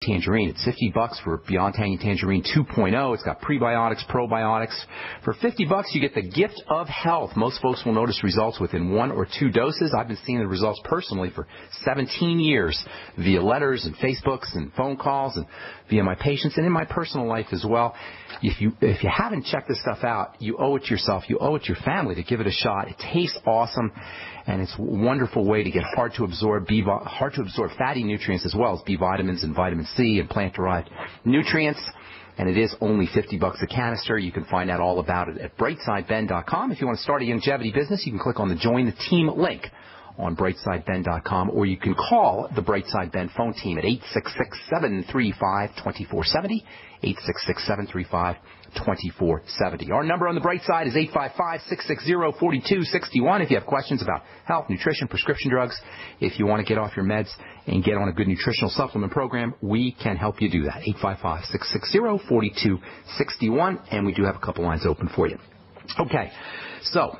Tangerine. It's $50 for Beyond Tangy Tangerine 2.0. It's got prebiotics, probiotics. For $50, you get the gift of health. Most folks will notice results within 1 or 2 doses. I've been seeing the results personally for 17 years via letters and Facebooks and phone calls and via my patients and in my personal life as well. If you haven't checked this stuff out, you owe it to yourself. You owe it to your family to give it a shot. It tastes awesome, and it's a wonderful way to get hard to absorb fatty nutrients as well as B vitamins and vitamin C and plant-derived nutrients. And it is only $50 a canister. You can find out all about it at brightsideben.com. If you want to start a longevity business, you can click on the Join the Team link on brightsideben.com, or you can call the Brightside Ben phone team at 866-735-2470, 866-735-2470. Our number on the Brightside is 855-660-4261. If you have questions about health, nutrition, prescription drugs, if you want to get off your meds and get on a good nutritional supplement program, we can help you do that. 855-660-4261, and we do have a couple lines open for you. Okay, so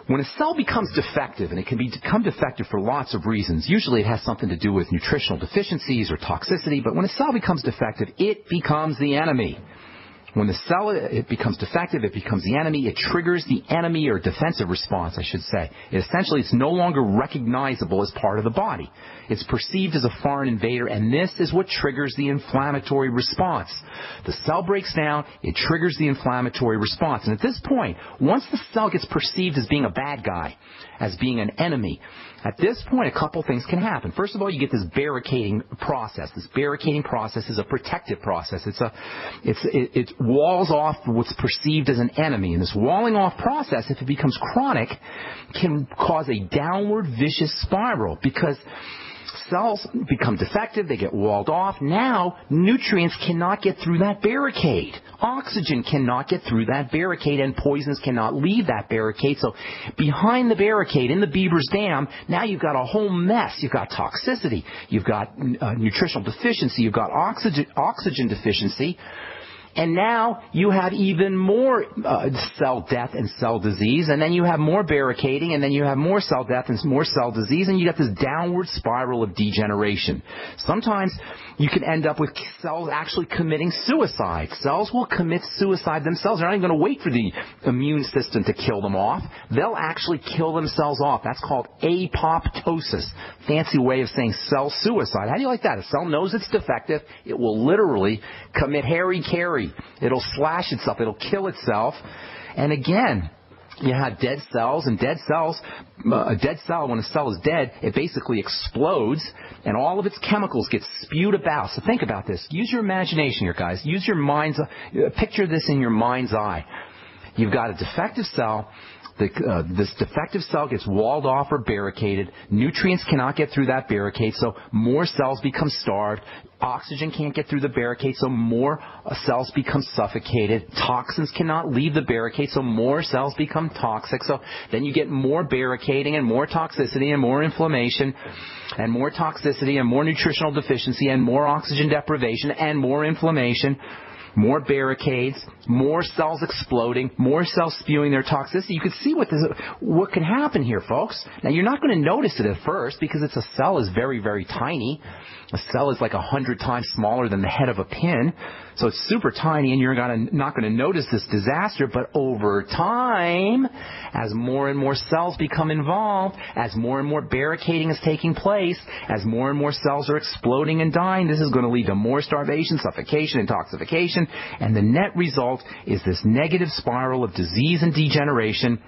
when a cell becomes defective, and it can become defective for lots of reasons, usually it has something to do with nutritional deficiencies or toxicity, but when a cell becomes defective, it becomes the enemy. When the cell becomes defective, it becomes the enemy. It triggers the enemy or defensive response, I should say. It's no longer recognizable as part of the body. It's perceived as a foreign invader, and this is what triggers the inflammatory response. The cell breaks down, it triggers the inflammatory response. And at this point, once the cell gets perceived as being a bad guy, as being an enemy, at this point, a couple things can happen. First of all, you get this barricading process. This barricading process is a protective process. It walls off what's perceived as an enemy. And this walling off process, if it becomes chronic, can cause a downward vicious spiral because cells become defective, they get walled off. Now, nutrients cannot get through that barricade. Oxygen cannot get through that barricade, and poisons cannot leave that barricade. So behind the barricade, in the Beaver's Dam, now you've got a whole mess. You've got toxicity, you've got nutritional deficiency, you've got oxygen deficiency. And now you have even more cell death and cell disease, and then you have more barricading, and then you have more cell death and more cell disease, and you get this downward spiral of degeneration. Sometimes you can end up with cells actually committing suicide. Cells will commit suicide themselves. They're not even going to wait for the immune system to kill them off. They'll actually kill themselves off. That's called apoptosis. Fancy way of saying cell suicide. How do you like that? A cell knows it's defective. It will literally commit hara-kiri. It'll slash itself. It'll kill itself. And again, you have dead cells, and dead cells, a dead cell, when a cell is dead, it basically explodes, and all of its chemicals get spewed about. So think about this. Use your imagination here, guys. Use your picture this in your mind's eye. You've got a defective cell. This defective cell gets walled off or barricaded. Nutrients cannot get through that barricade, so more cells become starved. Oxygen can't get through the barricade, so more cells become suffocated. Toxins cannot leave the barricade, so more cells become toxic. So then you get more barricading and more toxicity and more inflammation and more toxicity and more nutritional deficiency and more oxygen deprivation and more inflammation. More barricades, more cells exploding, more cells spewing their toxicity. You can see what can happen here, folks. Now, you're not going to notice it at first because a cell is very, very tiny. A cell is like 100 times smaller than the head of a pin. So it's super tiny, and you're not going to notice this disaster. But over time, as more and more cells become involved, as more and more barricading is taking place, as more and more cells are exploding and dying, this is going to lead to more starvation, suffocation, intoxication. And the net result is this negative spiral of disease and degeneration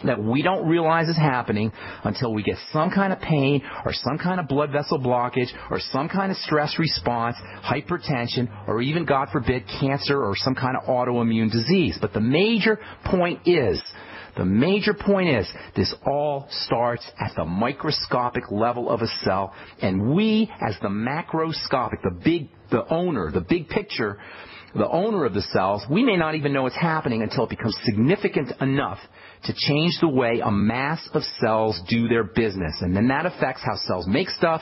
that we don't realize is happening until we get some kind of pain or some kind of blood vessel blockage or some kind of stress response, hypertension, or even, God forbid, cancer or some kind of autoimmune disease. But the major point is, this all starts at the microscopic level of a cell, and we, as the macroscopic, the big picture, the owner of the cells, we may not even know it's happening until it becomes significant enough to change the way a mass of cells do their business. And then that affects how cells make stuff,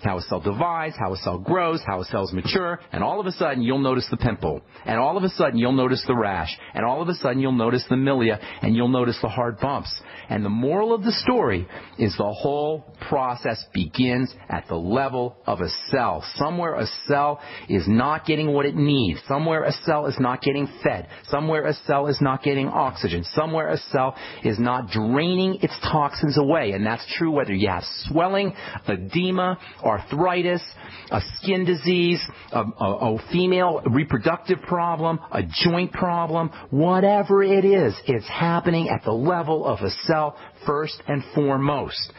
how a cell divides, how a cell grows, how a cell's mature, and all of a sudden you'll notice the pimple. And all of a sudden you'll notice the rash. And all of a sudden you'll notice the milia, and you'll notice the hard bumps. And the moral of the story is the whole process begins at the level of a cell. Somewhere a cell is not getting what it needs. Somewhere a cell is not getting fed. Somewhere a cell is not getting oxygen. Somewhere a cell is not draining its toxins away. And that's true whether you have swelling, edema, arthritis, a skin disease, a female reproductive problem, a joint problem, whatever it is, it's happening at the level of a cell first and foremost.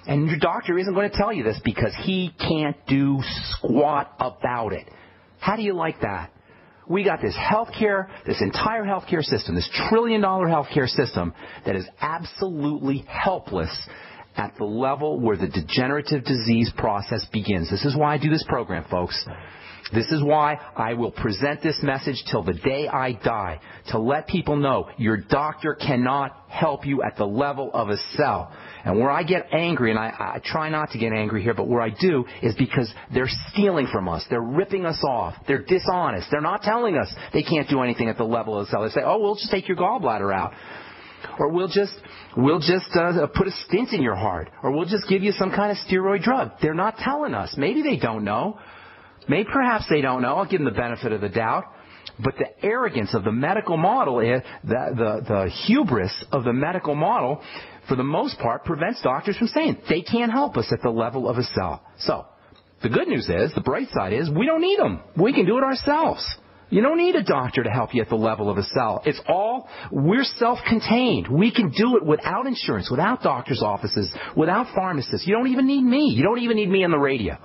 And your doctor isn't going to tell you this because he can't do squat about it. How do you like that? We got this entire healthcare system, this $1 trillion healthcare system that is absolutely helpless at the level where the degenerative disease process begins. This is why I do this program, folks. This is why I will present this message till the day I die, to let people know your doctor cannot help you at the level of a cell. And where I get angry, and I try not to get angry here, but where I do is because they're stealing from us. They're ripping us off. They're dishonest. They're not telling us they can't do anything at the level of the cell. They say, oh, we'll just take your gallbladder out. Or we'll just put a stent in your heart. Or we'll just give you some kind of steroid drug. They're not telling us. Maybe they don't know. Perhaps they don't know. I'll give them the benefit of the doubt. But the arrogance of the medical model, the hubris of the medical model, for the most part, prevents doctors from saying they can't help us at the level of a cell. So the good news is, the bright side is, we don't need them. We can do it ourselves. You don't need a doctor to help you at the level of a cell. We're self-contained. We can do it without insurance, without doctors' offices, without pharmacists. You don't even need me. You don't even need me on the radio.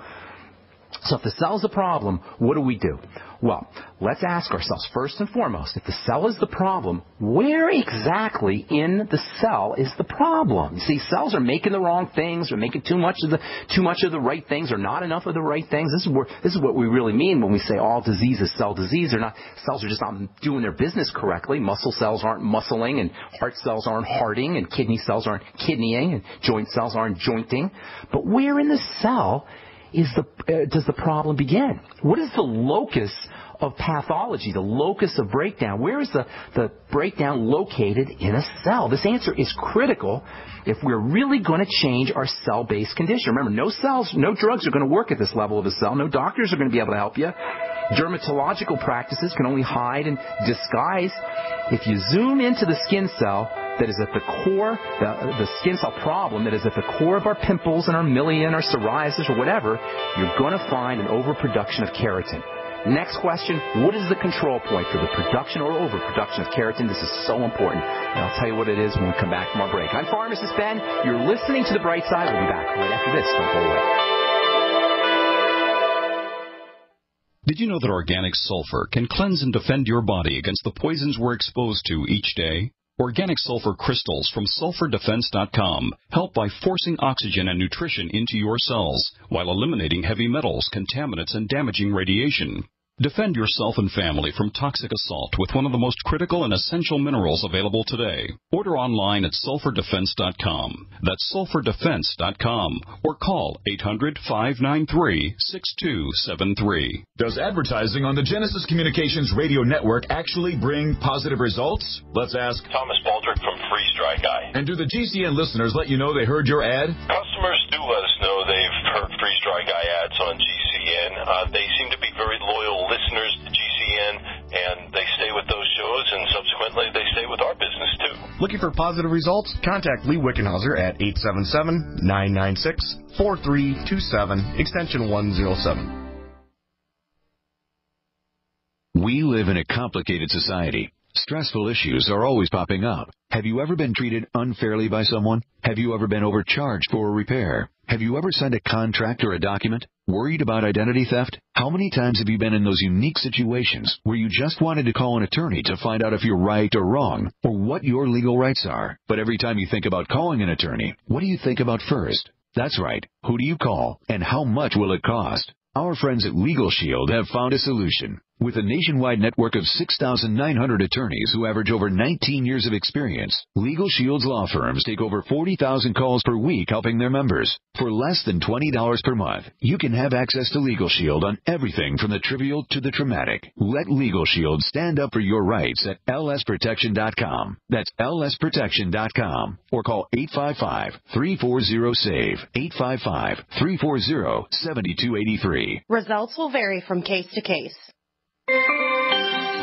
So if the cell's a problem, what do? Well, let's ask ourselves first and foremost, if the cell is the problem, where exactly in the cell is the problem? You see, cells are making the wrong things, or making too much of the right things, or not enough of the right things. This is what we really mean when we say all disease is cell disease. Cells are just not doing their business correctly. Muscle cells aren't muscling, and heart cells aren't hearting, and kidney cells aren't kidneying, and joint cells aren't jointing. But where in the cell does the problem begin? What is the locus of pathology, the locus of breakdown? Where is the breakdown located in a cell? This answer is critical if we're really going to change our cell-based condition. Remember, no drugs are going to work at this level of a cell. No doctors are going to be able to help you. Dermatological practices can only hide and disguise. If you zoom into the skin cell that is at the core, the skin cell problem that is at the core of our pimples and our milia and our psoriasis or whatever, you're going to find an overproduction of keratin. Next question, what is the control point for the production or overproduction of keratin? This is so important, and I'll tell you what it is when we come back from our break. I'm Pharmacist Ben. You're listening to The Bright Side. We'll be back right after this. Don't go away. Did you know that organic sulfur can cleanse and defend your body against the poisons we're exposed to each day? Organic sulfur crystals from sulfurdefense.com help by forcing oxygen and nutrition into your cells while eliminating heavy metals, contaminants, and damaging radiation. Defend yourself and family from toxic assault with one of the most critical and essential minerals available today. Order online at sulfurdefense.com. That's sulfurdefense.com. Or call 800-593-6273. Does advertising on the Genesis Communications radio network actually bring positive results? Let's ask Thomas Baldrick from Freeze Dry Guy. And do the GCN listeners let you know they heard your ad? Customers do let us know they've heard Freeze Dry Guy ads on GCN. They seem to be very loyal listeners to GCN, and they stay with those shows, and subsequently they stay with our business too. Looking for positive results? Contact Lee Wickenhauser at 877-996-4327, extension 107. We live in a complicated society. Stressful issues are always popping up. Have you ever been treated unfairly by someone? Have you ever been overcharged for a repair? Have you ever signed a contract or a document? Worried about identity theft? How many times have you been in those unique situations where you just wanted to call an attorney to find out if you're right or wrong, or what your legal rights are? But every time you think about calling an attorney, what do you think about first? That's right. Who do you call, and how much will it cost? Our friends at Legal Shield have found a solution. With a nationwide network of 6,900 attorneys who average over 19 years of experience, Legal Shield's law firms take over 40,000 calls per week helping their members. For less than $20 per month, you can have access to Legal Shield on everything from the trivial to the traumatic. Let Legal Shield stand up for your rights at lsprotection.com. That's lsprotection.com. Or call 855-340-SAVE, 855-340-7283. Results will vary from case to case.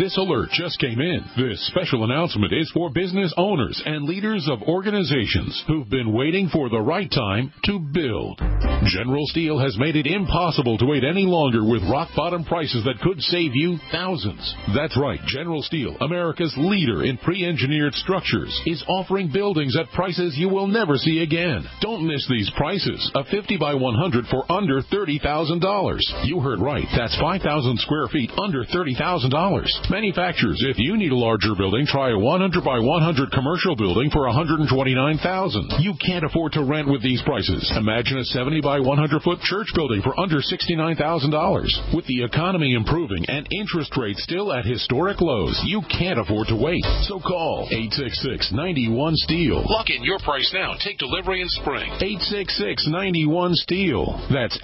This alert just came in. This special announcement is for business owners and leaders of organizations who've been waiting for the right time to build. General Steel has made it impossible to wait any longer with rock-bottom prices that could save you thousands. That's right. General Steel, America's leader in pre-engineered structures, is offering buildings at prices you will never see again. Don't miss these prices. A 50 by 100 for under $30,000. You heard right. That's 5,000 square feet under $30,000. Manufacturers, if you need a larger building, try a 100 by 100 commercial building for $129,000. You can't afford to rent with these prices. Imagine a 70 by 100 foot church building for under $69,000. With the economy improving and interest rates still at historic lows, you can't afford to wait. So call 866-91-STEEL. Lock in your price now. Take delivery in spring. 866-91-STEEL. That's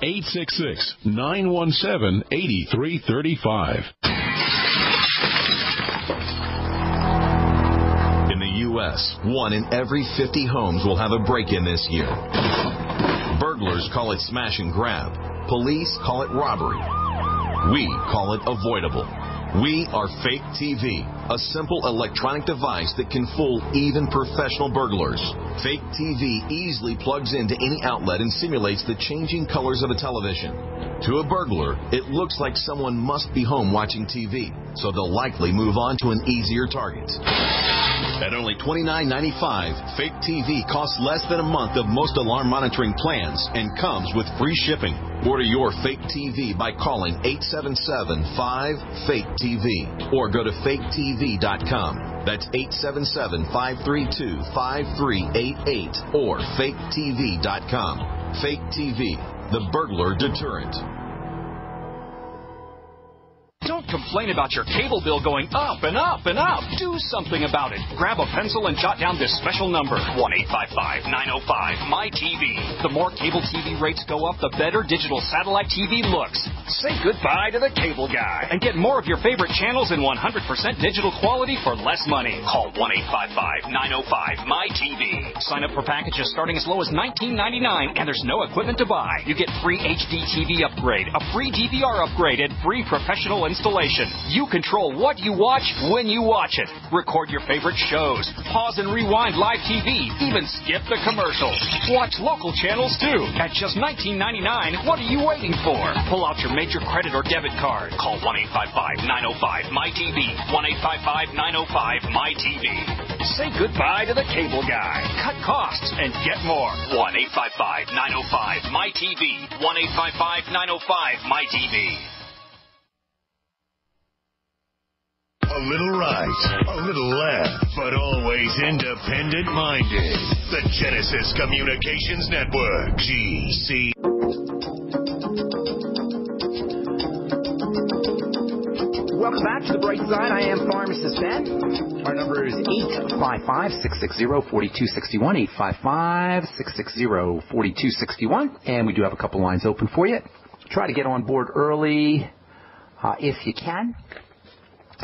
866-917-8335. In the U.S., 1 in every 50 homes will have a break-in this year. Burglars call it smash and grab. Police call it robbery. We call it avoidable. We are Fake TV, a simple electronic device that can fool even professional burglars. Fake TV easily plugs into any outlet and simulates the changing colors of a television. To a burglar, it looks like someone must be home watching TV, so they'll likely move on to an easier target. At only $29.95, Fake TV costs less than a month of most alarm monitoring plans and comes with free shipping. Order your Fake TV by calling 877-5-FAKE-TV or go to faketv.com. That's 877-532-5388 or faketv.com. Fake TV, the burglar deterrent. Don't complain about your cable bill going up and up and up. Do something about it. Grab a pencil and jot down this special number, 1-855-905-MY-TV. The more cable TV rates go up, the better digital satellite TV looks. Say goodbye to the cable guy and get more of your favorite channels in 100% digital quality for less money. Call 1-855-905-MY-TV. Sign up for packages starting as low as $19.99, and there's no equipment to buy. You get free HD TV upgrade, a free DVR upgrade, and free professional installation. You control what you watch when you watch it. Record your favorite shows. Pause and rewind live TV. Even skip the commercials. Watch local channels too. At just $19.99, what are you waiting for? Pull out your major credit or debit card. Call 1-855-905-MY-TV. 1-855-905-MY-TV. Say goodbye to the cable guy. Cut costs and get more. 1-855-905-MY-TV. 1-855-905-MY-TV. A little right, a little left, but always independent-minded. The Genesis Communications Network, GC. Welcome back to the Brightside. I am Pharmacist Ben. Our number is 855-660-4261, 855-660-4261, and we do have a couple lines open for you. Try to get on board early if you can,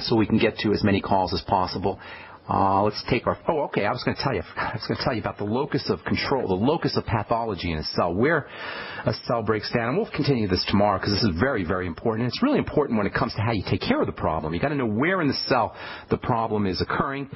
so we can get to as many calls as possible. Let's take our... Oh, okay, I was going to tell you about the locus of control, the locus of pathology in a cell, where a cell breaks down. And we'll continue this tomorrow because this is very, very important. And it's really important when it comes to how you take care of the problem. You've got to know where in the cell the problem is occurring.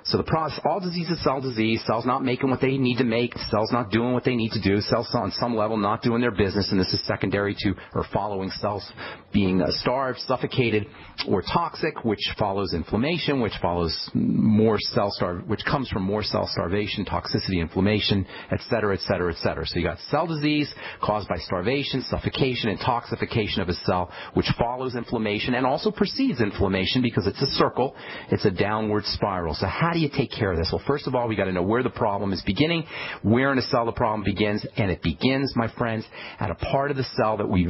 So the process, all disease is cell disease. Cells not making what they need to make. Cells not doing what they need to do. Cells on some level not doing their business, and this is secondary to or following cells being starved, suffocated, or toxic, which follows inflammation, which follows more cell which comes from more cell starvation, toxicity, inflammation, et cetera, et cetera, et cetera. So you got cell disease caused by starvation, suffocation, and toxification of a cell, which follows inflammation and also precedes inflammation because it's a circle. It's a downward spiral. So how how do you take care of this? Well, first of all, we got to know where the problem is beginning, where in a cell the problem begins, and it begins, my friends, at a part of the cell that we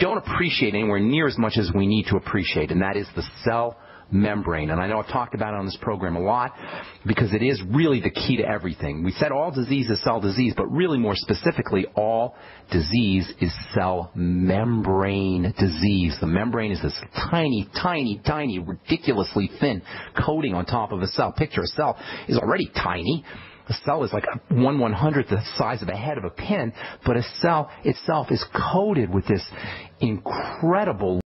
don't appreciate anywhere near as much as we need to appreciate, and that is the cell membrane. And I know I've talked about it on this program a lot because it is really the key to everything. We said all disease is cell disease, but really more specifically, all disease is cell membrane disease. The membrane is this tiny, tiny, tiny, ridiculously thin coating on top of a cell. Picture a cell is already tiny. A cell is like 1/100th the size of a head of a pin, but a cell itself is coated with this incredible